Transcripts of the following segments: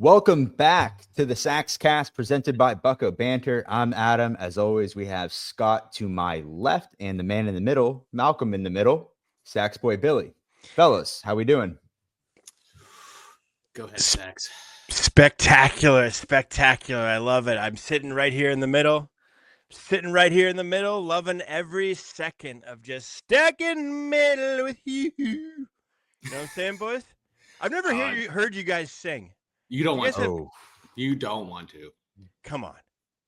Welcome back to the Saxcast presented by Bucko Banter. I'm Adam. As always, we have Scott to my left and the man in the middle, Malcolm in the middle, Saxboy Billy. Fellas, how we doing? Go ahead, Sax. Spectacular. I love it. I'm sitting right here in the middle. Loving every second of just stuck in the middle with you. You know what I'm saying, boys? I've never heard you guys sing. You don't want to. You don't want to. Come on.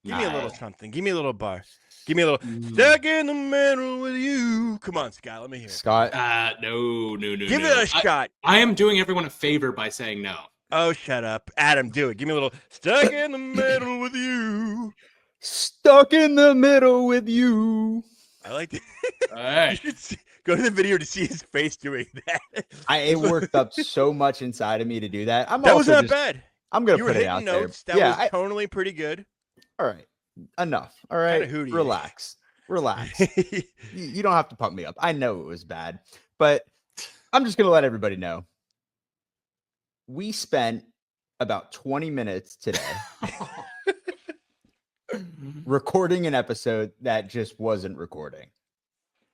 Give me a little something. Give me a little bar. Give me a little stuck in the middle with you. Come on, Scott. Let me hear it. Scott? No. Give it a shot. I am doing everyone a favor by saying no. Oh, shut up. Adam, do it. Give me a little stuck in the middle with you. Stuck in the middle with you. I like it. All right. You should go to the video to see his face doing that. It worked up so much inside of me to do that. That was not bad. I'm going to put it out notes. there. That was tonally pretty good. All right. Enough. All right. Relax. You don't have to pump me up. I know it was bad, but I'm just going to let everybody know. We spent about 20 minutes today recording an episode that just wasn't recording.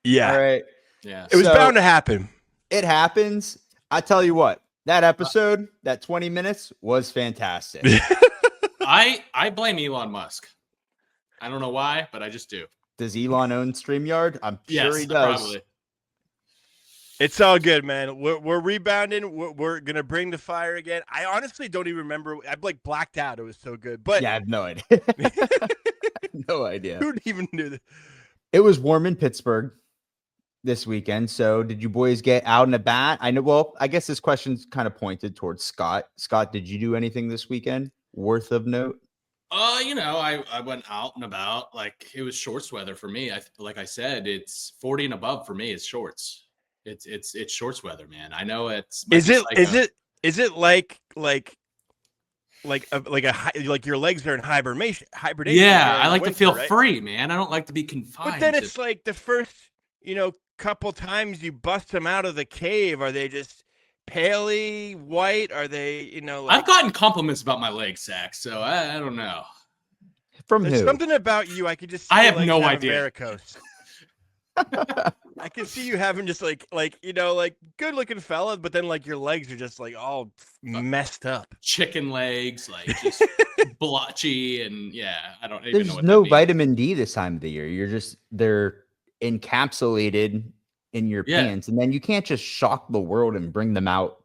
Yeah. All right. Yeah. It was bound to happen. It happens. I tell you what, that episode, that 20 minutes was fantastic. I blame Elon Musk. I don't know why, but I just do. Does Elon own StreamYard? I'm sure he does. Probably. It's all good, man. We're rebounding. We're gonna bring the fire again. I honestly don't even remember. I blacked out. It was so good. But yeah, I have no idea. No idea. Who even knew that? It was warm in Pittsburgh this weekend. So did you boys get out and about? I know. Well, I guess this question's kind of pointed towards Scott. Scott, did you do anything this weekend worth of note? I went out and about. Like, it was shorts weather for me. Like I said, it's 40 and above for me. It's shorts. It's shorts weather, man. I know it's. Is it like your legs are in hibernation? Yeah, I like to feel free, man. I don't like to be confined. But then it's like the first, couple times you bust them out of the cave. Are they just paley white? Are they, I've gotten compliments about my legs, Sax. So I don't know. From who? Something about you. I could just. I have no idea. Varicose. I can see you having just like good looking fella, but then like your legs are just like all messed up. Chicken legs, like just blotchy, and yeah, I don't even know. There's no vitamin D this time of the year. They're encapsulated in your pants, and then you can't just shock the world and bring them out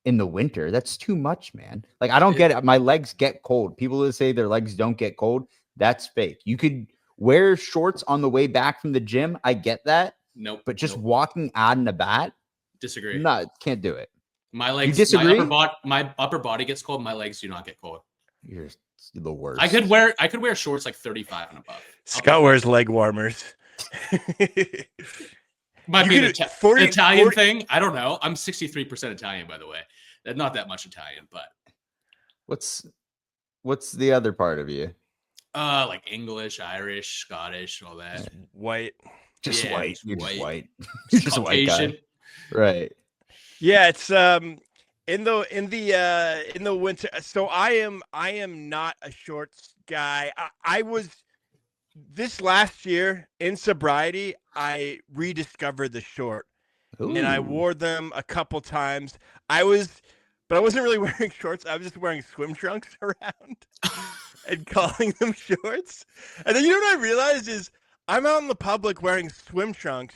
in the winter. That's too much, man. Like, I don't get it. My legs get cold. People that say their legs don't get cold, that's fake. You could wear shorts on the way back from the gym. I get that. Nope. But just walking out in a bat? Disagree. No, can't do it. My legs, you disagree? My upper body gets cold. My legs do not get cold. You're the worst. I could wear shorts like 35 and above. Scott wears leg warmers. Might be an Italian thing. I don't know. I'm 63% Italian, by the way. Not that much Italian, but what's the other part of you? Like English, Irish, Scottish, all that. White. Just white. You're white. just white. You're just a white guy. Right. Yeah, it's in the winter. So I am not a shorts guy. I was this last year in sobriety. I rediscovered the short. Ooh. And I wore them a couple times. But I wasn't really wearing shorts. I was just wearing swim trunks around and calling them shorts. And then what I realized is I'm out in the public wearing swim trunks,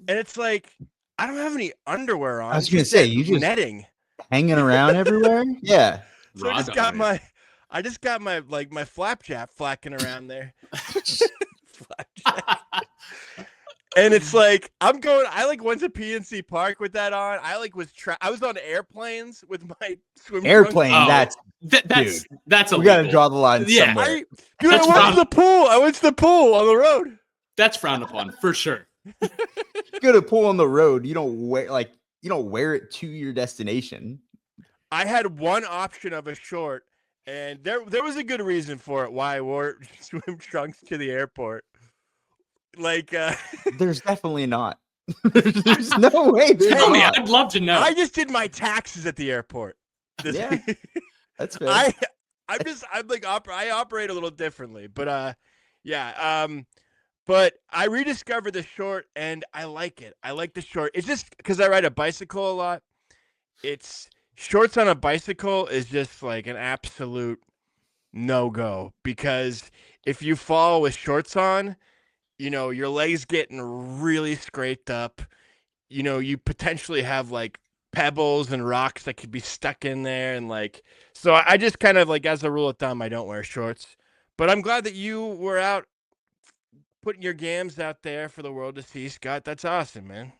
and it's like I don't have any underwear on. I was gonna say, you just netting hanging around everywhere. Yeah. So I just got my my flapjack flacking around there. Flapjack. And it's like I went to PNC Park with that on. I was on airplanes with my swim airplane. Trunks. That's we got to draw the line somewhere. I went to the pool. I went to the pool on the road. That's frowned upon for sure. Go to pool on the road. You don't wear it to your destination. I had one option of a short, and there was a good reason for it why I wore swim trunks to the airport. Like, there's definitely not. There's no way. Tell me, I'd love to know. I just did my taxes at the airport. Yeah. That's fair. I operate a little differently, but yeah. But I rediscovered the short, and I like it. I like the short. It's just because I ride a bicycle a lot. It's shorts on a bicycle is just like an absolute no-go, because if you fall with shorts on, your legs getting really scraped up. You potentially have like pebbles and rocks that could be stuck in there, and like, so I just kind of like, as a rule of thumb, I don't wear shorts. But I'm glad that you were out putting your gams out there for the world to see, Scott. That's awesome, man.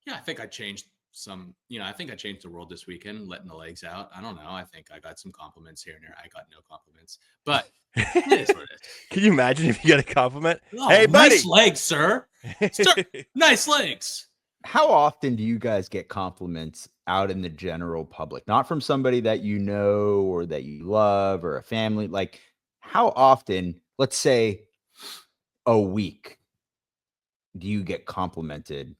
Yeah, I think I changed I think I changed the world this weekend, letting the legs out. I don't know. I think I got some compliments here and there. I got no compliments, but it is what it is. Can you imagine if you got a compliment? Oh, hey, buddy. Nice legs, sir. Nice legs. How often do you guys get compliments out in the general public? Not from somebody that you know or that you love or a family. Like, how often, let's say a week, do you get complimented?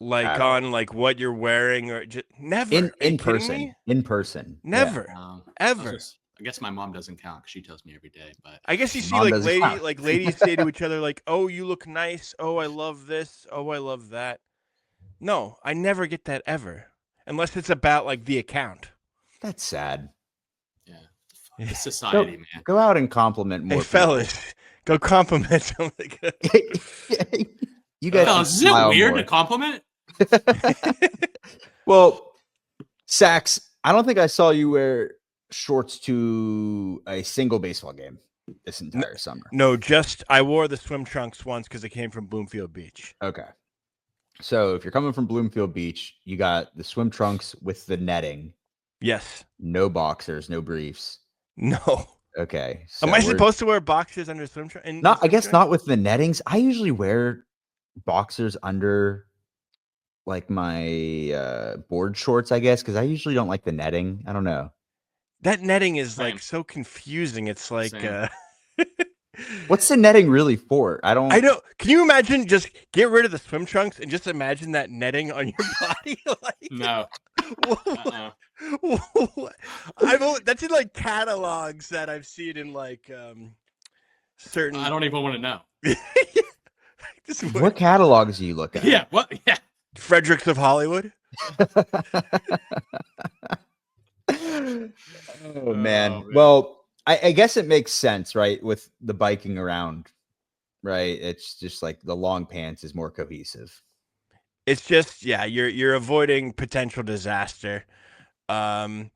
Like on like what you're wearing, or just never in person? In person, never, ever. I guess my mom doesn't count because she tells me every day. But I guess you see ladies say to each other like, "Oh, you look nice. Oh, I love this. Oh, I love that." No, I never get that ever, unless it's about like the account. That's sad. Yeah, it's society, man. Go out and compliment more. Hey, fellas, go compliment somebody. You guys, is it weird to compliment? Well, Sax, I don't think I saw you wear shorts to a single baseball game this entire summer. No, just I wore the swim trunks once because it came from Bloomfield Beach. Okay. So if you're coming from Bloomfield Beach, you got the swim trunks with the netting. Yes. No boxers, no briefs. No. Okay. So am I supposed to wear boxers under swim trunks? I guess not with the nettings. I usually wear boxers under like my board shorts, I guess, because I usually don't like the netting. I don't know. That netting is like so confusing. It's like what's the netting really for? I know. Can you imagine just get rid of the swim trunks and just imagine that netting on your body? Like, no. That's in like catalogs that I've seen in like certain. I don't even want to know. What catalogs do you look at? Yeah. What? Yeah. Fredericks of Hollywood. Oh man. Well, I guess it makes sense, right? With the biking around, right? It's just like the long pants is more cohesive. It's just, yeah, you're avoiding potential disaster. But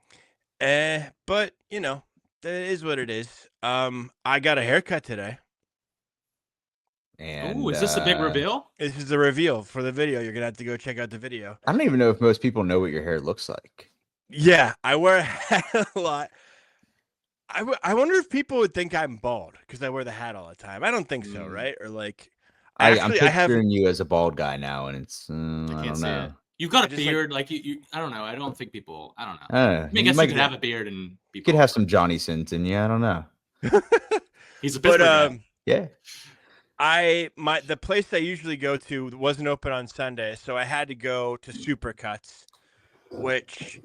you know, that is what it is. I got a haircut today. And is this a big reveal? This is the reveal for the video. You're gonna have to go check out the video. I don't even know if most people know what your hair looks like. Yeah, I wear a hat a lot. I wonder if people would think I'm bald because I wear the hat all the time. I don't think so, right? Or like, I'm picturing you as a bald guy now, and it's I don't know. It. You've got a beard, like you. I don't know. I don't think people. I don't know. I mean, I guess you could have a beard and be. You could have some Johnny Sins in you. I don't know. He's a Pittsburgh guy. Yeah. The place I usually go to wasn't open on Sunday, so I had to go to Supercuts, which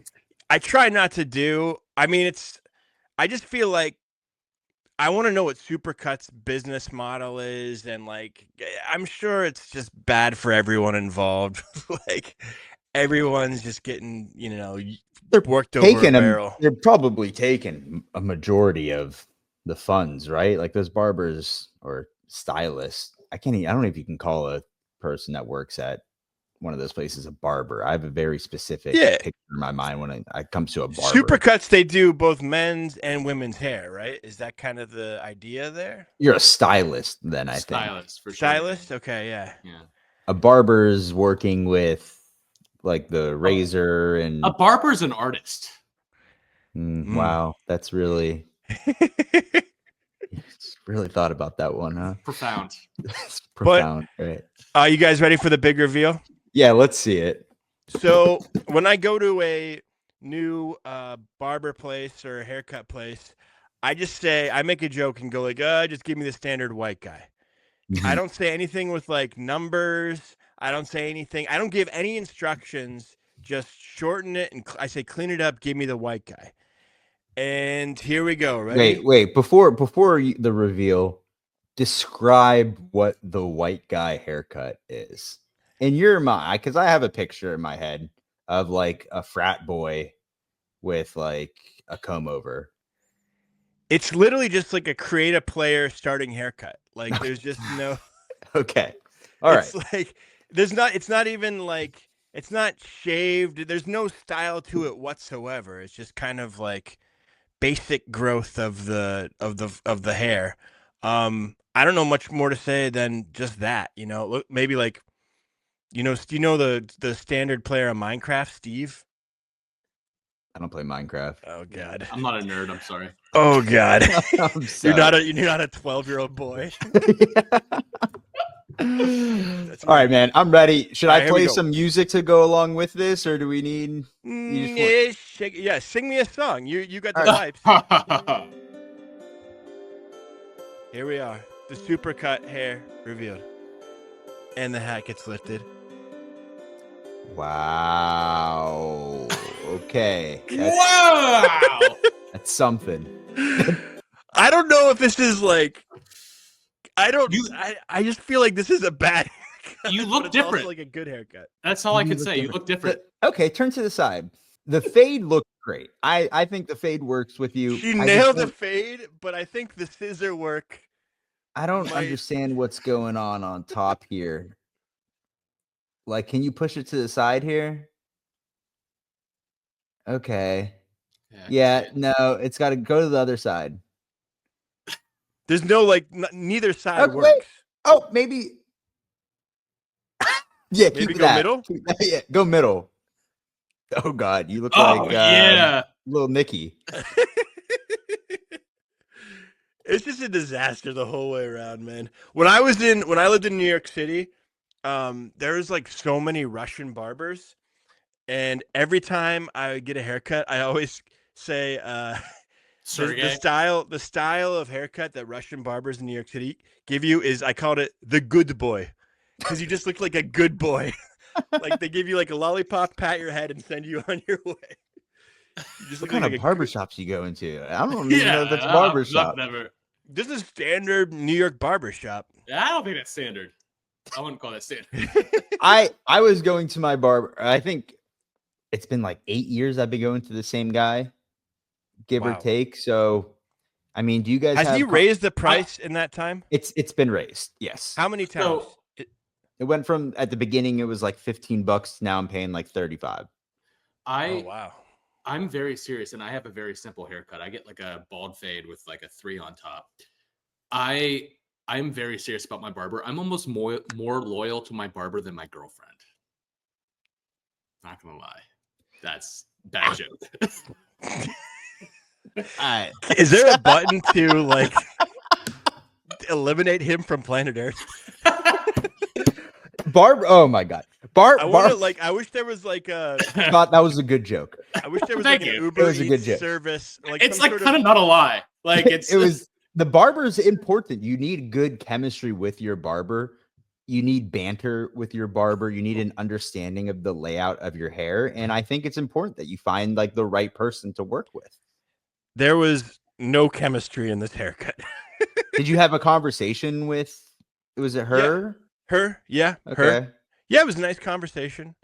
I try not to do. I mean, I just feel like I want to know what Supercuts' business model is, and like I'm sure it's just bad for everyone involved. Like everyone's just getting, they're worked over a barrel. They're probably taking a majority of the funds, right? Like those barbers or stylists. I don't know if you can call a person that works at one of those places a barber. I have a very specific picture in my mind when it comes to a barber. Supercuts, they do both men's and women's hair, right? Is that kind of the idea there? You're a stylist, then I think. Stylist, for sure. Stylist? Okay, yeah. A barber's working with like the razor and a barber's an artist. Wow, that's really really thought about that one, huh? Profound. It's profound, right? Are you guys ready for the big reveal? Yeah, let's see it. So when I go to a new barber place or a haircut place, I make a joke and go like, just give me the standard white guy. I don't say anything with like numbers. I don't say anything. I don't give any instructions. Just shorten it and I say clean it up. Give me the white guy. And here we go. Ready? Wait. Before the reveal, describe what the white guy haircut is in your mind, because I have a picture in my head of like a frat boy with like a comb over. It's literally just like a create a player starting haircut. Like there's just no. Okay. All right. It's like there's not. It's not even like it's not shaved. There's no style to it whatsoever. It's just kind of like basic growth of the hair. I don't know much more to say than just that. You know, look, maybe like, you know the standard player of Minecraft, Steve. I don't play Minecraft. Oh God, I'm not a nerd. I'm sorry. Oh God, I'm you're not a 12-year-old boy. All right, man. I'm ready. Should I here we play go. some music to go along with this, or do we need? Yeah, sing me a song. You got the vibes. Here we are. The supercut hair revealed, and the hat gets lifted. Wow. Okay. Wow. That's something. I don't know if this is like. I just feel like this is a bad haircut. You look but it's different. Also like a good haircut. That's all I can say. You look different. Okay, turn to the side. The fade looks great. I think the fade works with you. She nailed the fade, but I think the scissor work. I don't understand what's going on top here. Like, can you push it to the side here? Okay. Yeah, no, it's got to go to the other side. There's no like neither side works. Wait. Oh, maybe. Yeah, maybe keep go that. middle. Yeah, go middle. Oh God, you look like little Nicky. It's just a disaster the whole way around, man. When I lived in New York City, there was like so many Russian barbers, and every time I would get a haircut, I always say the style of haircut that Russian barbers in New York City give you is, I called it the good boy, because you just look like a good boy. Like they give you like a lollipop, pat your head, and send you on your way. You just what kind of barbershops you go into? I don't even know if it's barbershop. This is standard New York barbershop. I don't think that's standard. I wouldn't call that standard. I was going to my barber. I think it's been like 8 years I've been going to the same guy, give or take. So, I mean, do you guys has he raised the price in that time? It's been raised. Yes. How many times? So, it went from, at the beginning it was like $15. Now I'm paying like 35. Oh wow. I'm very serious, and I have a very simple haircut. I get like a bald fade with like a 3 on top. I'm very serious about my barber. I'm almost more loyal to my barber than my girlfriend. Not gonna lie, that's bad joke. Is there a button to like eliminate him from planet Earth? Oh my God. I wish there was like a. Thought that was a good joke. I wish there was like an Uber Eats service. Like it's like kind of not a lie. Like it was. The barber's important. You need good chemistry with your barber. You need banter with your barber. You need an understanding of the layout of your hair. And I think it's important that you find like the right person to work with. There was no chemistry in this haircut. Did you have a conversation with? Was it her? Yeah. Her? Yeah. Okay. Her. Yeah, it was a nice conversation.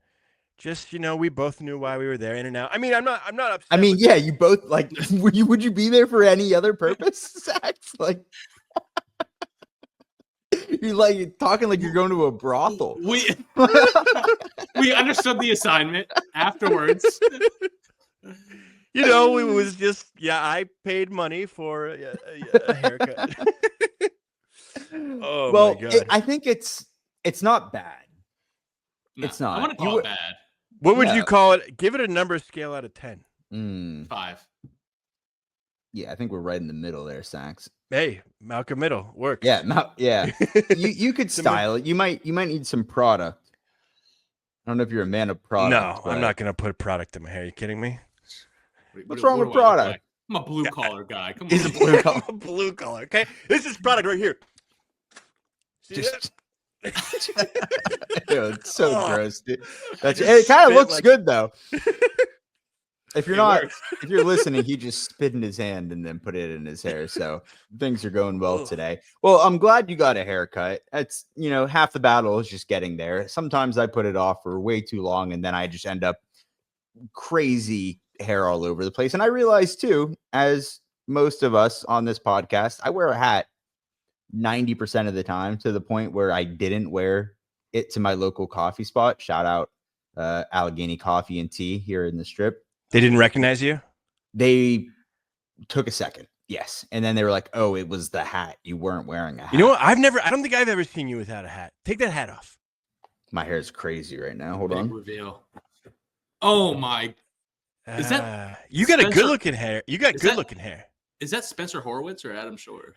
Just, we both knew why we were there, in and out. I mean, I'm not upset. I mean, yeah, you both like. Would you be there for any other purpose, Sax? Like, you're like talking like you're going to a brothel. We understood the assignment afterwards. It was just, I paid money for a haircut. Oh well, my God. I think it's not bad. No, it's not. I wouldn't call it bad. What would you call it? Give it a number scale out of 10. 5. Yeah, I think we're right in the middle there, Sax. Hey, Malcolm Middle works. Yeah, yeah. You could style it. You might need some product. I don't know if you're a man of product. No, but... I'm not gonna put product in my hair. Are you kidding me? What's wrong with product? Like? I'm a blue collar guy. Come on. He's a blue collar. I'm a blue collar. Okay, this is product right here. See that? Ew, it's so gross, dude. It kind of looks good though. If you're if you're listening, he just spit in his hand and then put it in his hair. So things are going well today. Well, I'm glad you got a haircut. It's, half the battle is just getting there. Sometimes I put it off for way too long and then I just end up crazy hair all over the place. And I realize too, as most of us on this podcast, I wear a hat 90% of the time, to the point where I didn't wear it to my local coffee spot. Shout out Allegheny Coffee and Tea here in the Strip. They didn't recognize you? They took a second. Yes. And then they were like, oh, it was the hat. You weren't wearing a hat. You know what? I don't think I've ever seen you without a hat. Take that hat off. My hair is crazy right now. Hold Big on. reveal. Oh my. Is that you got a good looking hair? You got good looking hair. Is that Spencer Horwitz or Adam Shore?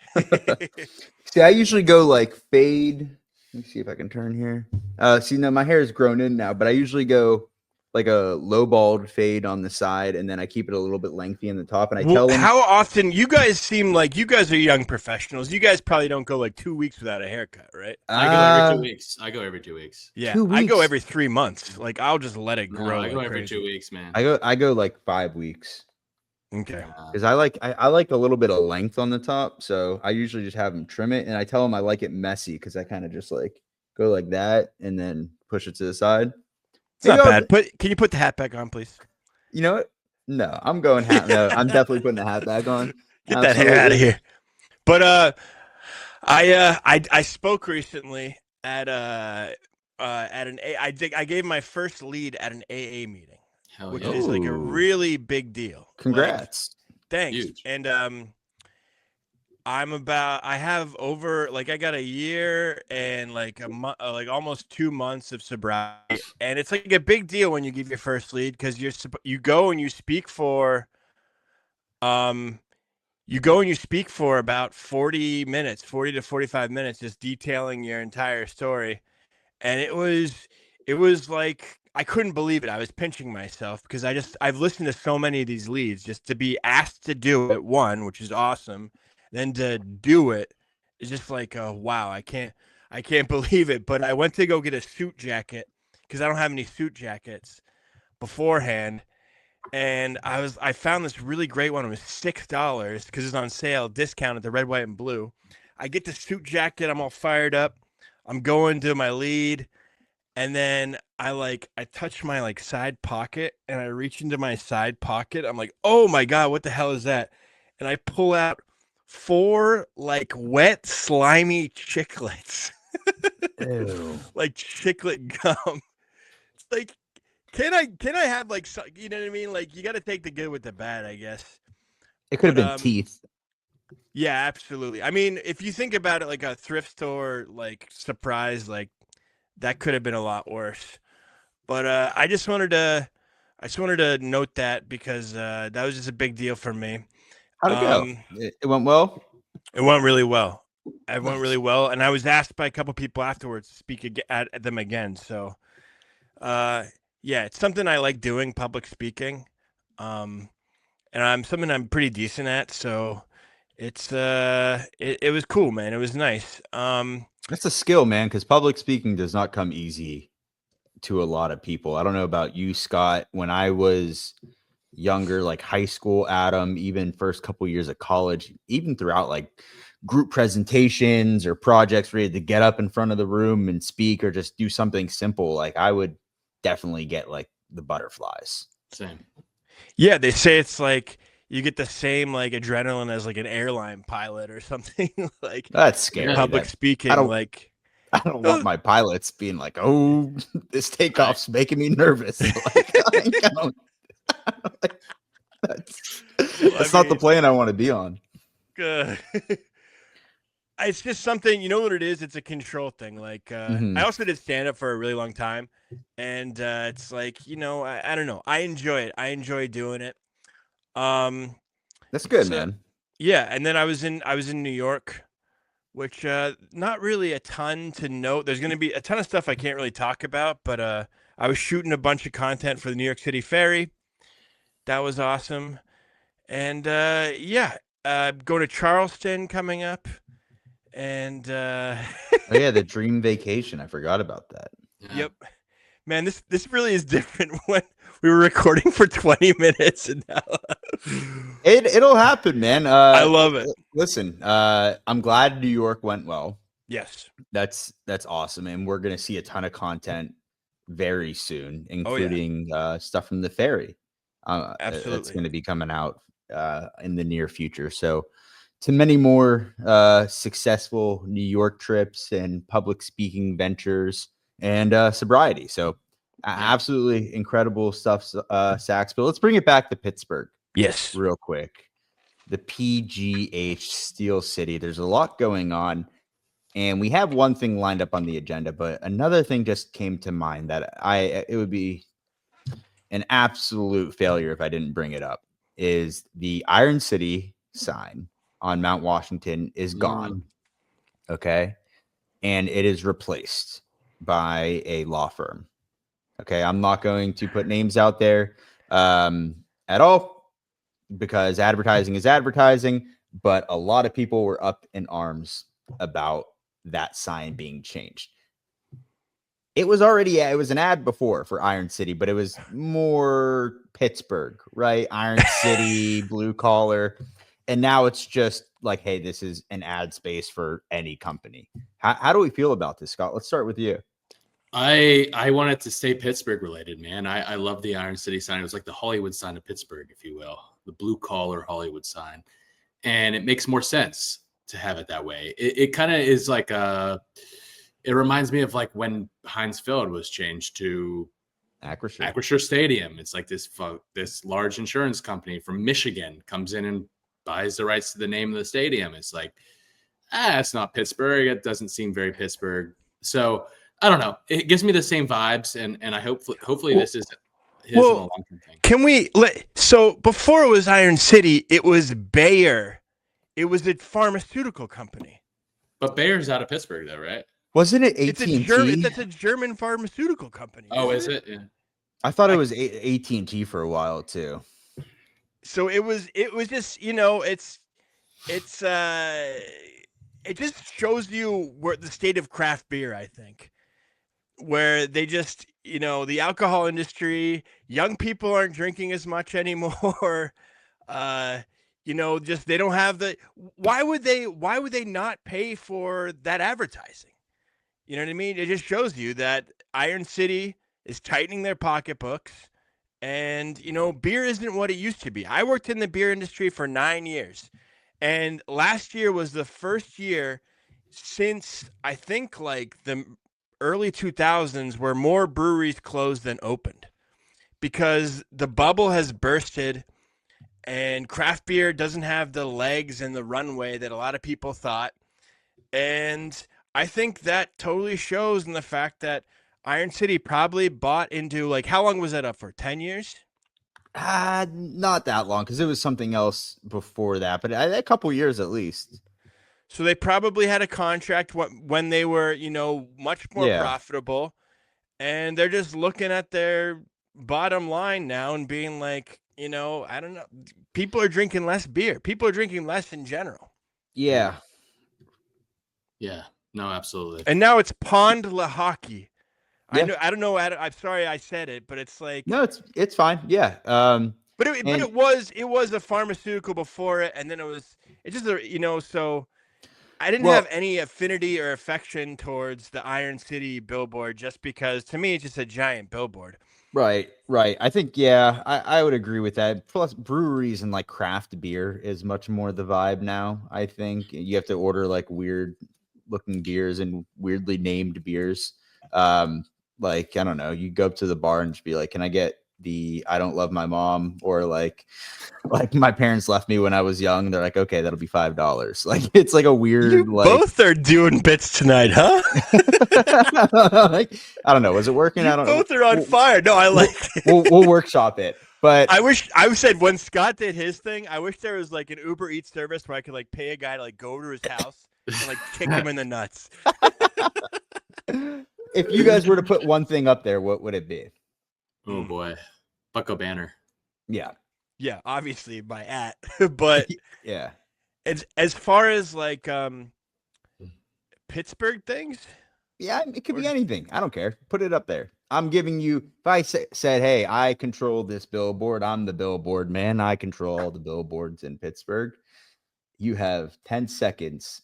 See, I usually go like fade. Let me see if I can turn here. See, no, my hair is grown in now, but I usually go like a low bald fade on the side, and then I keep it a little bit lengthy in the top. And I tell them, how often? You guys seem like you guys are young professionals. You guys probably don't go like 2 weeks without a haircut, right? I go every 2 weeks. I go every 2 weeks. Yeah, 2 weeks? I go every 3 months. Like I'll just let it grow. No, I go like every crazy. 2 weeks, man. I go like 5 weeks. Okay. Because I like a little bit of length on the top, so I usually just have them trim it, and I tell them I like it messy because I kind of just like go like that and then push it to the side. It's not bad. Can you put the hat back on, please? You know what? No, I'm going hat. No, I'm definitely putting the hat back on. Get that hair out of here. But I spoke recently at I gave my first lead at an AA meeting. Hell which yeah. is like a really big deal. Congrats. Like, thanks. Huge. And I have over like I got a year and like a month, like almost 2 months of sobriety, and it's like a big deal when you give your first lead because you go and you speak for about 40 to 45 minutes, just detailing your entire story, and it was like. I couldn't believe it. I was pinching myself because I've listened to so many of these leads just to be asked to do it, one, which is awesome. Then to do it is just like, oh, wow, I can't believe it. But I went to go get a suit jacket because I don't have any suit jackets beforehand. And I found this really great one. It was $6 because it's on sale, discount at the red, white, and blue. I get the suit jacket. I'm all fired up. I'm going to my lead. And then I touch my like side pocket and I reach into my side pocket. I'm like, oh my God, what the hell is that? And I pull out 4 like wet, slimy chiclets. Ew. Like chiclet gum. It's like, can I have like, you know what I mean? Like you got to take the good with the bad, I guess. It could have been teeth. Yeah, absolutely. I mean, if you think about it like a thrift store, like surprise, like, that could have been a lot worse, but I just wanted to note that because that was just a big deal for me. How'd it go? It went well. It went really well. It went really well, and I was asked by a couple people afterwards to speak at them again. So, yeah, it's something I like doing, public speaking, and something I'm pretty decent at. So, it was cool, man. It was nice. That's a skill, man, because public speaking does not come easy to a lot of people. I don't know about you, Scott. When I was younger, like high school, Adam, even first couple years of college, even throughout like group presentations or projects where you had to get up in front of the room and speak or just do something simple, like I would definitely get like the butterflies. Same. Yeah, they say it's like you get the same like adrenaline as like an airline pilot or something. Like that's scary. Public speaking, I don't want my pilots being like, "Oh, this takeoff's making me nervous." That's not the plane I want to be on. Good. It's just something, you know what it is? It's a control thing. Like I also did stand up for a really long time, and it's like, you know, I don't know. I enjoy it. I enjoy doing it. That's good, man. Yeah, and then I was in New York, which not really a ton to note. There's going to be a ton of stuff I can't really talk about, but I was shooting a bunch of content for the New York City Ferry. That was awesome. And yeah, going to Charleston coming up. And oh yeah, the dream vacation. I forgot about that. Yeah. Yep. Man, this really is different when we were recording for 20 minutes and now It'll happen, man. I love it. Listen, I'm glad New York went well. Yes. That's awesome. And we're gonna see a ton of content very soon, including stuff from the ferry. It's Absolutely. going to be coming out in the near future. So to many more successful New York trips and public speaking ventures and sobriety. So absolutely incredible stuff, Sax. But let's bring it back to Pittsburgh. Yes. Real quick. The PGH Steel City. There's a lot going on. And we have one thing lined up on the agenda, but another thing just came to mind that it would be an absolute failure if I didn't bring it up, is the Iron City sign on Mount Washington is gone. Okay. And it is replaced by a law firm. Okay. I'm not going to put names out there at all because advertising is advertising, but a lot of people were up in arms about that sign being changed. It was an ad before for Iron City, but it was more Pittsburgh, right? Iron City, blue collar. And now it's just like, hey, this is an ad space for any company. How do we feel about this, Scott? Let's start with you. I wanted to stay Pittsburgh related, man. I love the Iron City sign. It was like the Hollywood sign of Pittsburgh, if you will, the blue collar Hollywood sign. And it makes more sense to have it that way. It kind of is like it reminds me of like when Heinz Field was changed to Acrisure Stadium. It's like this large insurance company from Michigan comes in and buys the rights to the name of the stadium. It's like, it's not Pittsburgh. It doesn't seem very Pittsburgh. So I don't know. It gives me the same vibes, and I hopefully this is a long-term thing. Can we so before it was Iron City, it was Bayer. It was a pharmaceutical company. But Bayer's out of Pittsburgh, though, right? Wasn't it AT&T? That's a German pharmaceutical company. Oh, is it? Yeah. I thought it was AT&T for a while too. So it was just, it just shows you where the state of craft beer, I think, where they just, the alcohol industry, young people aren't drinking as much anymore. Just they don't have why would they not pay for that advertising? You know what I mean? It just shows you that Iron City is tightening their pocketbooks, and beer isn't what it used to be. I worked in the beer industry for 9 years, and last year was the first year since I think like the early 2000s where more breweries closed than opened, because the bubble has bursted. And craft beer doesn't have the legs and the runway that a lot of people thought. And I think that totally shows in the fact that Iron City probably bought into, like, how long was that up for? 10 years? Not that long, because it was something else before that, but a couple years at least. So they probably had a contract when they were, much more profitable. And they're just looking at their bottom line now and being like, I don't know. People are drinking less beer. People are drinking less in general. Yeah. Yeah. No, absolutely. And now it's Pond La Hockey. Yeah. I don't know. I'm sorry I said it, but it's like no, it's fine. Yeah. But it was a pharmaceutical before it, and then it's just so I didn't have any affinity or affection towards the Iron City billboard, just because to me it's just a giant billboard. Right. I think, I would agree with that. Plus, breweries and like craft beer is much more the vibe now. I think you have to order like weird looking beers and weirdly named beers. Like, I don't know, you go up to the bar and just be like, can I get the I don't love my mom, or like my parents left me when I was young. They're like, okay, that'll be $5. Like, it's like a weird. You both are doing bits tonight, huh? Like, I don't know. Was it working? I don't know. Both are on fire. No, I like it. We'll workshop it. But I said when Scott did his thing, I wish there was like an Uber Eats service where I could like pay a guy to like go to his house and like kick him in the nuts. If you guys were to put one thing up there, what would it be? Oh boy, Bucko Banner. Yeah, obviously by at, but yeah. As far as like Pittsburgh things, it could be anything. I don't care. Put it up there. I'm giving you, if I said, hey, I control this billboard, I'm the billboard man, I control all the billboards in Pittsburgh. You have 10 seconds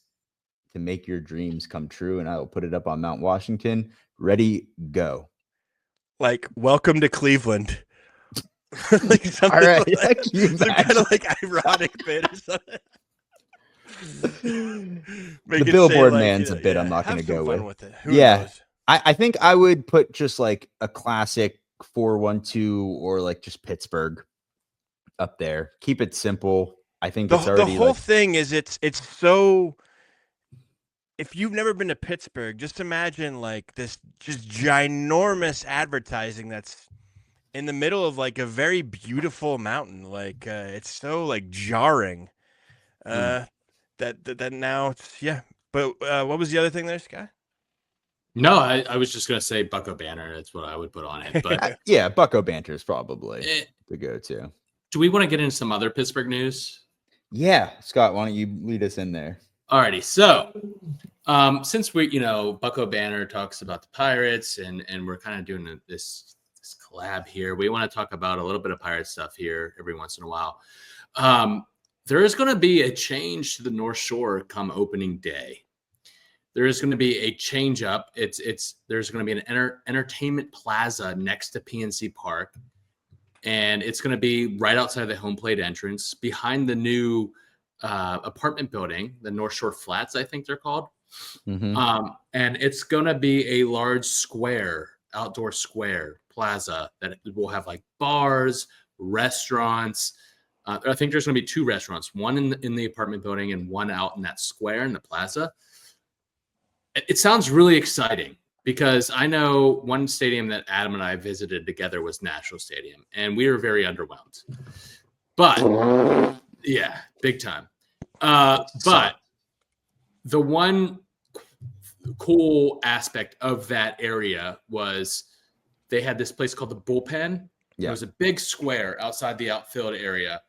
to make your dreams come true, and I will put it up on Mount Washington. Ready, go. Like, welcome to Cleveland. Like All right. like, Can you some kind of imagine? like ironic bit or something. The billboard man's a bit I'm not going to have some go fun with. it. Who Yeah. knows? I think I would put just like a classic 412 or like just Pittsburgh up there. Keep it simple. I think it's already the whole like, thing is it's so. If you've never been to Pittsburgh, just imagine like this just ginormous advertising that's in the middle of like a very beautiful mountain. Like it's so like jarring. That now it's But what was the other thing there, Sky? No, I was just gonna say Bucko Banner. That's what I would put on it. But yeah, Bucko Banter is probably the go-to. Do we want to get into some other Pittsburgh news? Yeah, Scott, why don't you lead us in there? Alrighty, so since we, Bucko Banner talks about the Pirates and we're kind of doing this collab here, we want to talk about a little bit of Pirate stuff here every once in a while. There is going to be a change to the North Shore come opening day. There is going to be a change up. There's going to be an entertainment plaza next to PNC Park, and it's going to be right outside the home plate entrance behind the new apartment building, the North Shore Flats, I think they're called. Mm-hmm. And it's going to be a large outdoor square plaza that will have like bars, restaurants. I think there's going to be 2 restaurants, one in the apartment building and one out in that square in the plaza. It sounds really exciting because I know one stadium that Adam and I visited together was National Stadium, and we were very underwhelmed. But yeah, big time. But the one cool aspect of that area was they had this place called the Bullpen. Yeah. It was a big square outside the outfield area,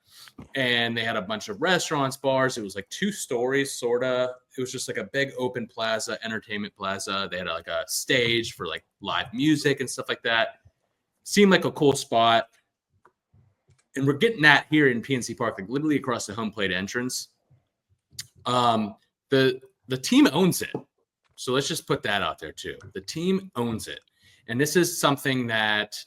and they had a bunch of restaurants, bars. It was like 2 stories, sort of. It was just like a big open plaza, entertainment plaza. They had like a stage for like live music and stuff like that. Seemed like a cool spot. And we're getting that here in PNC Park, like literally across the home plate entrance. The team owns it. So let's just put that out there too. The team owns it. And this is something that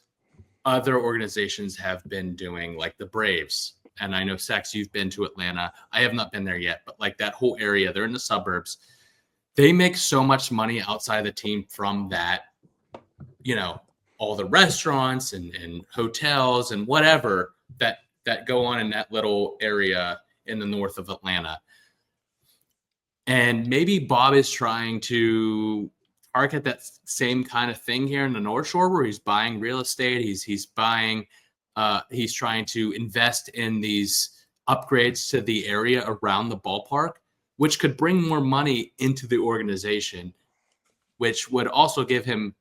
other organizations have been doing, like the Braves. And I know, Sax, you've been to Atlanta. I have not been there yet, but like that whole area, they're in the suburbs. They make so much money outside the team from that, all the restaurants and hotels and whatever that go on in that little area in the north of Atlanta. And maybe Bob is trying to target that same kind of thing here in the North Shore, where he's buying real estate. He's trying to invest in these upgrades to the area around the ballpark, which could bring more money into the organization, which would also give him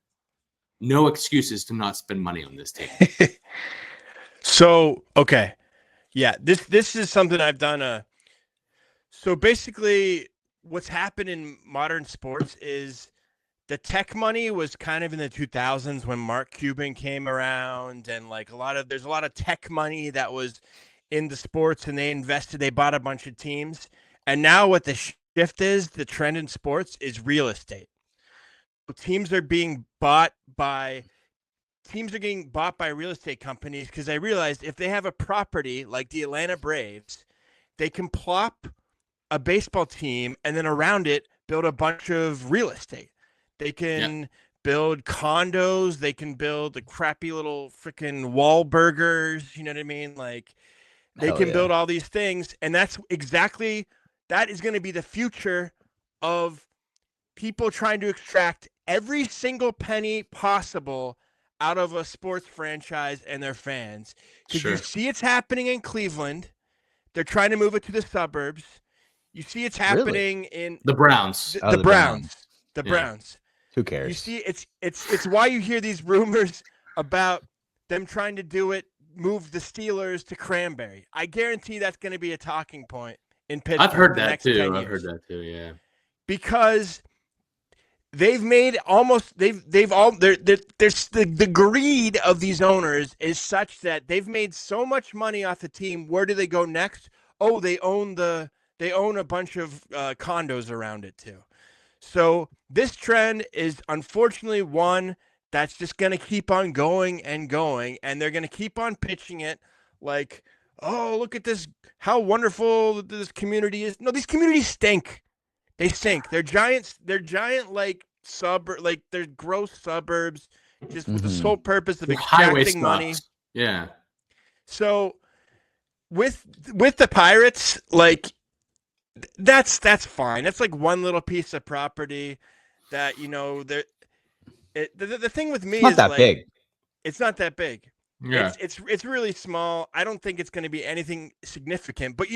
no excuses to not spend money on this team. So, okay. Yeah, this is something I've done. So basically what's happened in modern sports is the tech money was kind of in the 2000s when Mark Cuban came around, and like there's a lot of tech money that was in the sports, and they bought a bunch of teams. And now what the shift is, the trend in sports is real estate. Teams are getting bought by real estate companies because they realized if they have a property like the Atlanta Braves, they can plop a baseball team and then around it build a bunch of real estate. They can build condos. They can build the crappy little freaking Wahlburgers. You know what I mean? Like they can build all these things. And that is going to be the future of people trying to extract every single penny possible out of a sports franchise and their fans. Because you see it's happening in Cleveland. They're trying to move it to the suburbs. You see it's happening in the Browns. The Browns. Who cares? You see, it's why you hear these rumors about them trying to do it, move the Steelers to Cranberry. I guarantee that's going to be a talking point in Pittsburgh. I've heard that too. Yeah. Because they've made almost they've all there's the greed of these owners is such that they've made so much money off the team. Where do they go next? Oh, they own a bunch of condos around it too. So this trend is unfortunately one that's just going to keep on going and going, and they're going to keep on pitching it like, oh, look at this, how wonderful this community is. No, these communities stink. They stink. They're giant like like they're gross suburbs, just with the sole purpose of extracting money. Yeah. So with the Pirates, like that's fine. That's like one little piece of property that the thing with me it's not is that like, big. It's not that big. Yeah. It's really small. I don't think it's going to be anything significant. But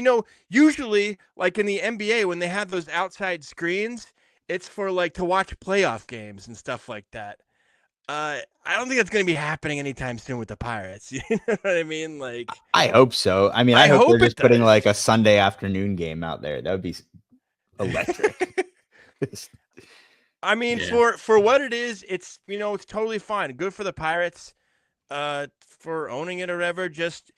usually like in the NBA when they have those outside screens, it's for like to watch playoff games and stuff like that. I don't think that's going to be happening anytime soon with the Pirates. You know what I mean? Like, I hope so. I mean, I hope they're just putting like a Sunday afternoon game out there. That would be electric. I mean, for what it is, it's it's totally fine. Good for the Pirates for owning it or whatever. Just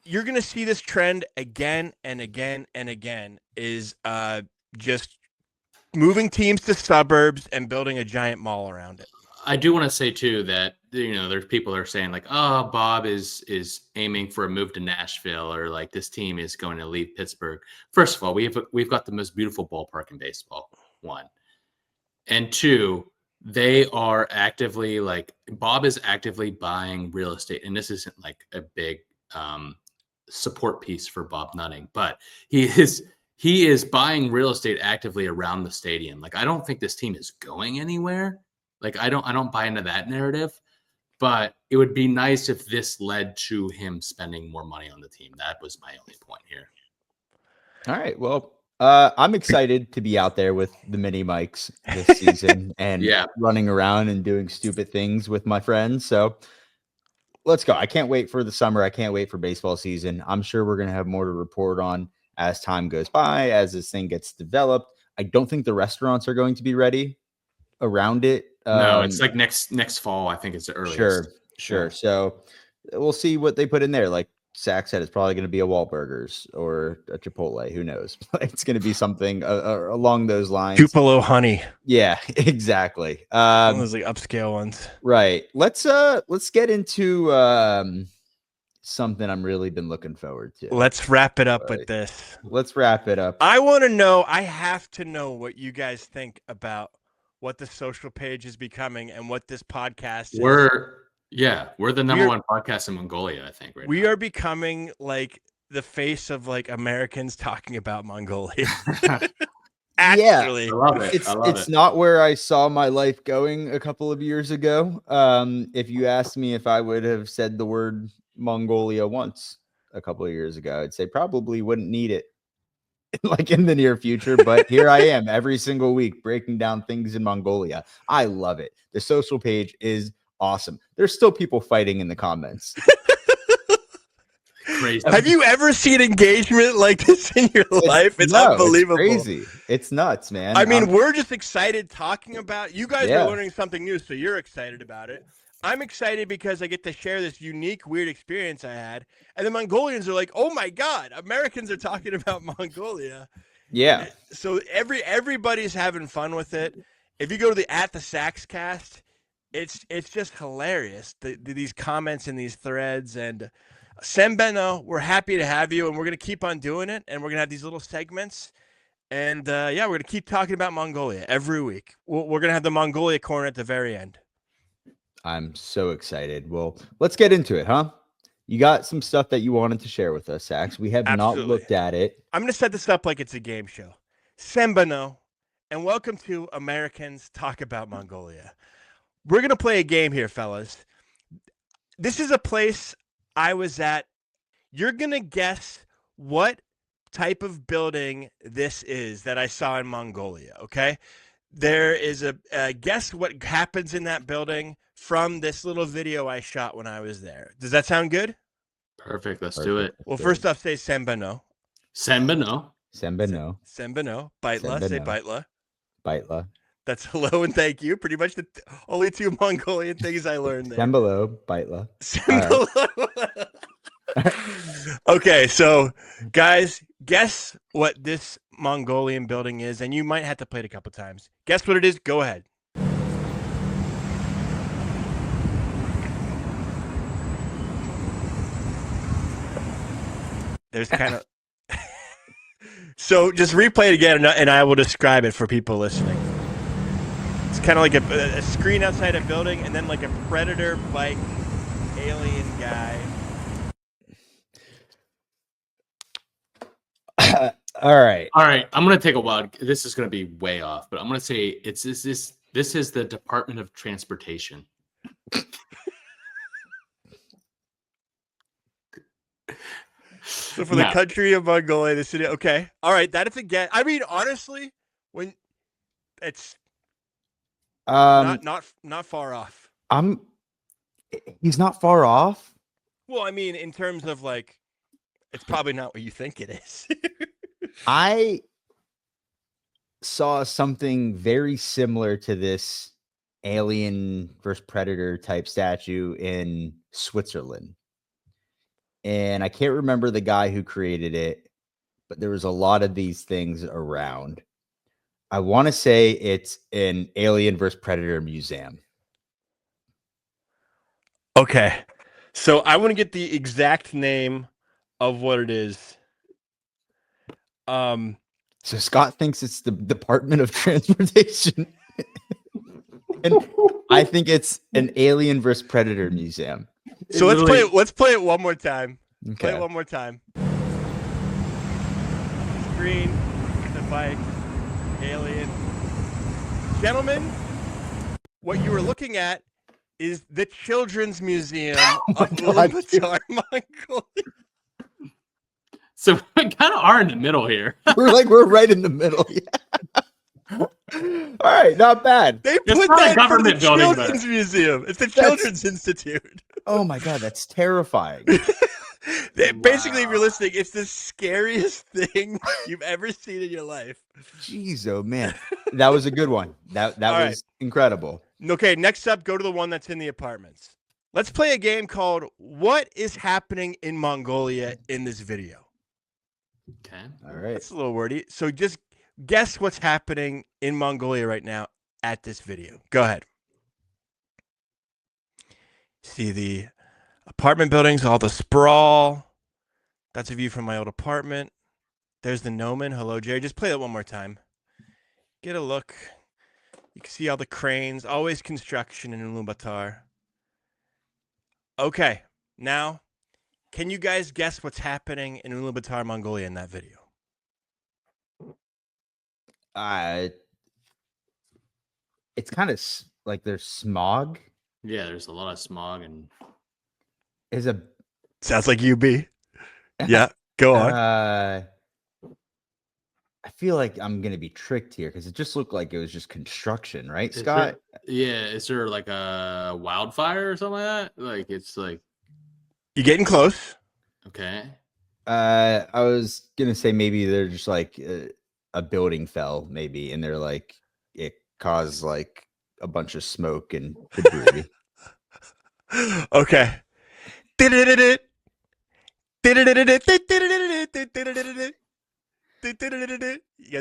you're gonna see this trend again and again and again is just moving teams to suburbs and building a giant mall around it. I do want to say too that there's people that are saying like, oh, Bob is aiming for a move to Nashville, or like this team is going to leave Pittsburgh. First of all, we've got the most beautiful ballpark in baseball. One, and two, they are actively Bob is actively buying real estate, and this isn't like a big support piece for Bob Nutting, but he is buying real estate actively around the stadium. Like, I don't think this team is going anywhere. Like, I don't buy into that narrative, but it would be nice if this led to him spending more money on the team. That was my only point here. All right. Well, I'm excited to be out there with the mini mics this season and running around and doing stupid things with my friends. So let's go. I can't wait for the summer. I can't wait for baseball season. I'm sure we're going to have more to report on as time goes by, as this thing gets developed. I don't think the restaurants are going to be ready around it. No, it's like next fall. I think it's the earliest. Sure. Yeah. So we'll see what they put in there. Like Sax said, it's probably going to be a Wahlburgers or a Chipotle. Who knows? It's going to be something along those lines. Tupelo honey. Yeah, exactly. One of those like upscale ones. Right. Let's get into something I'm really been looking forward to. Let's wrap it up with this. Let's wrap it up. I have to know what you guys think about what the social page is becoming and what this podcast is. We're the number one podcast in Mongolia, I think. We are becoming like the face of like Americans talking about Mongolia. Actually, I love it. It's not where I saw my life going a couple of years ago. If you asked me if I would have said the word Mongolia once a couple of years ago, I'd say probably wouldn't need it like in the near future, but here I am every single week breaking down things in Mongolia. I love it. The social page is awesome. There's still people fighting in the comments. Crazy. Have you ever seen engagement like this in your life? It's unbelievable. It's crazy. It's nuts, man. I mean, we're just excited talking about. You guys are learning something new, so you're excited about it. I'm excited because I get to share this unique, weird experience I had. And the Mongolians are like, oh my God, Americans are talking about Mongolia. Yeah. So everybody's having fun with it. If you go to the Saxcast, it's just hilarious. These comments in these threads. And Sembeno, we're happy to have you, and we're going to keep on doing it. And we're going to have these little segments. And we're going to keep talking about Mongolia every week. We're going to have the Mongolia corner at the very end. I'm so excited. Well, let's get into it, huh? You got some stuff that you wanted to share with us, Sax. We have not looked at it. I'm going to set this up like it's a game show. Sembeno, and welcome to Americans Talk About Mongolia. We're going to play a game here, fellas. This is a place I was at. You're going to guess what type of building this is that I saw in Mongolia, okay? There is a guess what happens in that building from this little video I shot when I was there. Does that sound good? Perfect. Let's do it. Well, first off, say Sembeno. Sembeno. Sembeno. Sembeno. Baitla. Say Baitla. Baitla. That's hello and thank you. Pretty much the only two Mongolian things I learned there. Sembolo, Baitla. Symbol. Okay, so guys, guess what this Mongolian building is, and you might have to play it a couple times. Guess what it is? Go ahead. There's kind of so just replay it again, and I will describe it for people listening. It's kind of like a screen outside a building, and then like a predator bike alien guy. All right. I'm gonna take a wild. This is gonna be way off, but I'm gonna say this is the Department of Transportation. So for the country of Mongolia, the city. Okay, all right, that is a guess. I mean, honestly, when it's not far off. He's not far off. Well, I mean, in terms of like, it's probably not what you think it is. I saw something very similar to this Alien versus Predator type statue in Switzerland. And I can't remember the guy who created it, but there was a lot of these things around. I want to say it's an Alien versus Predator museum. Okay. So I want to get the exact name of what it is. So Scott thinks it's the Department of Transportation. And I think it's an Alien versus Predator museum. So let's play it one more time. Okay. Play it one more time. Screen, the bike, alien. Gentlemen, what you were looking at is the Children's Museum of Ulaanbaatar, Mongolia. So we kind of are in the middle here. We're right in the middle. Yeah. All right, not bad. They put that for the Children's Museum. It's the Children's Institute. Oh my god, that's terrifying. Basically, if you're listening, it's the scariest thing you've ever seen in your life. Jeez, oh man, that was a good one. That was incredible. Okay, next up, go to the one that's in the apartments. Let's play a game called "What is Happening in Mongolia" in this video. Okay, all right. That's a little wordy. So just guess what's happening in Mongolia right now at this video. Go ahead. See the apartment buildings, all the sprawl. That's a view from my old apartment. There's the gnomon. Hello, Jerry. Just play that one more time. Get a look. You can see all the cranes. Always construction in Ulaanbaatar. Okay. Now, can you guys guess what's happening in Ulaanbaatar, Mongolia in that video? It's kind of like there's smog. Yeah, there's a lot of smog and Sounds like UB. Yeah, go on. I feel like I'm gonna be tricked here because it just looked like it was just construction, right, Scott? Is there like a wildfire or something like that? Like it's like you're getting close. Okay. I was gonna say maybe they're just like a building fell, maybe, and they're like it caused like a bunch of smoke and debris. Okay. You guys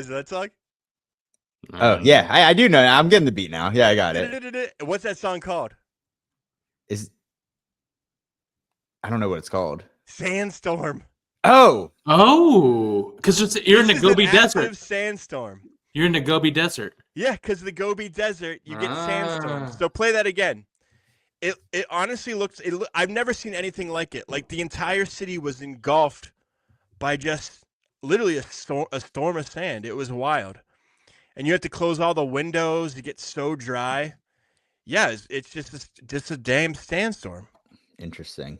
know that song? Oh yeah, I do know. I'm getting the beat now. Yeah, I got it. What's that song called? I don't know what it's called. Sandstorm. Oh, because you're in the Gobi Desert. Sandstorm. You're in the Gobi Desert. Yeah, because the Gobi Desert, you get sandstorms. So play that again. It honestly looks. I've never seen anything like it. Like the entire city was engulfed by just literally a storm of sand. It was wild, and you have to close all the windows. It gets so dry. Yeah, it's just a damn sandstorm. Interesting.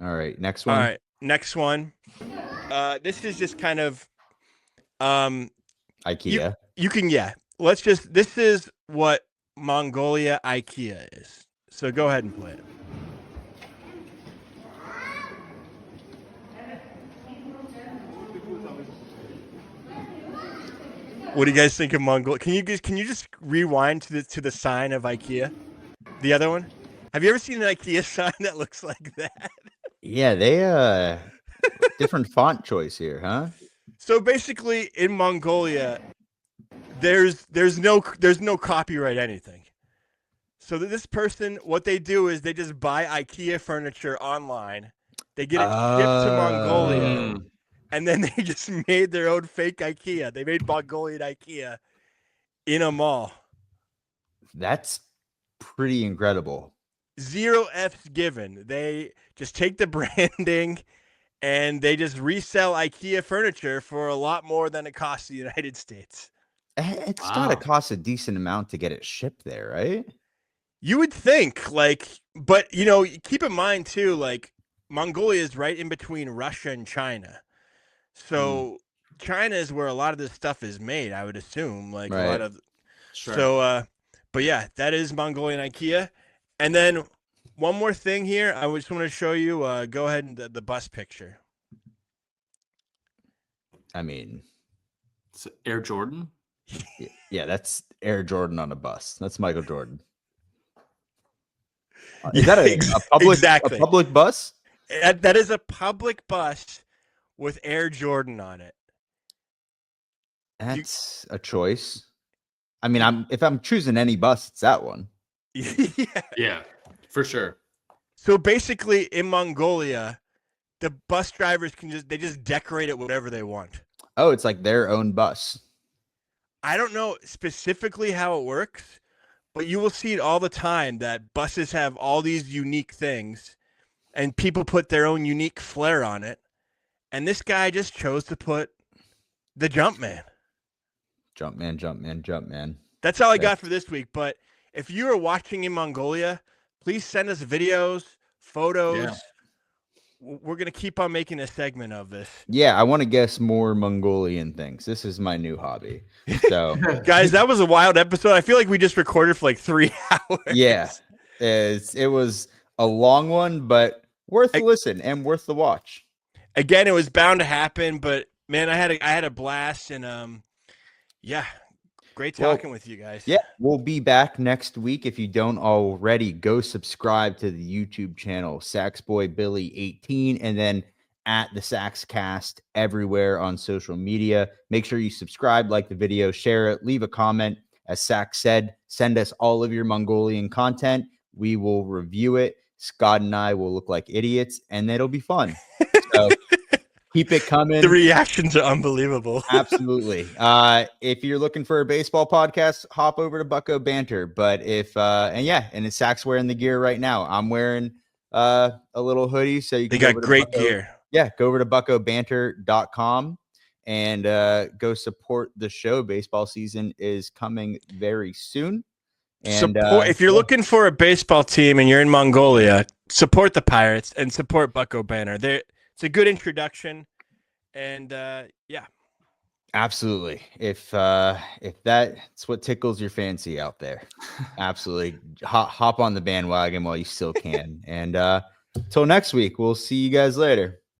All right, next one. All right, next one. This is just kind of IKEA. You can this is what Mongolia IKEA is. So go ahead and play it. What do you guys think of Mongolia? Can you just rewind to the sign of IKEA? The other one? Have you ever seen an IKEA sign that looks like that? Yeah, they different font choice here, huh? So basically, in Mongolia, there's no copyright anything. So this person, what they do is they just buy IKEA furniture online. They get it shipped to Mongolia, and then they just made their own fake IKEA. They made Mongolian IKEA in a mall. That's pretty incredible. 0 F's given. They just take the branding and they just resell IKEA furniture for a lot more than it costs the United States. It's got to cost a decent amount to get it shipped there, right? You would think, like, but keep in mind too, like, Mongolia is right in between Russia and China. So China is where a lot of this stuff is made, I would assume. Like right. a lot of so but yeah, that is Mongolian IKEA. And then one more thing here, I just want to show you. Go ahead and the bus picture. I mean, it's Air Jordan. Yeah, that's Air Jordan on a bus. That's Michael Jordan. Is that a public bus? That is a public bus with Air Jordan on it. That's a choice. I mean, if I'm choosing any bus, it's that one. Yeah, for sure. So basically, in Mongolia, the bus drivers they just decorate it whatever they want. Oh, it's like their own bus. I don't know specifically how it works, but you will see it all the time that buses have all these unique things, and people put their own unique flair on it. And this guy just chose to put the Jumpman. Jumpman. That's all I got for this week. But if you are watching in Mongolia, please send us videos, photos. Yeah. We're going to keep on making a segment of this. Yeah, I want to guess more Mongolian things. This is my new hobby. So, guys, that was a wild episode. I feel like we just recorded for like 3 hours. Yeah, it was a long one, but worth the listen and worth the watch. Again, it was bound to happen, but man, I had a blast, and yeah, great talking with you guys. Yeah, we'll be back next week. If you don't already, go subscribe to the YouTube channel Saxboy Billy 18, and then at the Saxcast everywhere on social media. Make sure you subscribe, like the video, share it, leave a comment. As Sax said, send us all of your Mongolian content. We will review it. Scott and I will look like idiots, and it'll be fun. So keep it coming. The reactions are unbelievable. Absolutely. If you're looking for a baseball podcast, hop over to Bucko Banter. But if and it's Sax wearing the gear right now. I'm wearing a little hoodie, so you can. They got great gear. Yeah, go over to buckobanter.com and go support the show. Baseball season is coming very soon. And if you're looking for a baseball team and you're in Mongolia, support the Pirates and support Bucko Banter. It's a good introduction, and yeah, absolutely. If that's what tickles your fancy out there, absolutely hop on the bandwagon while you still can. And till next week, we'll see you guys later.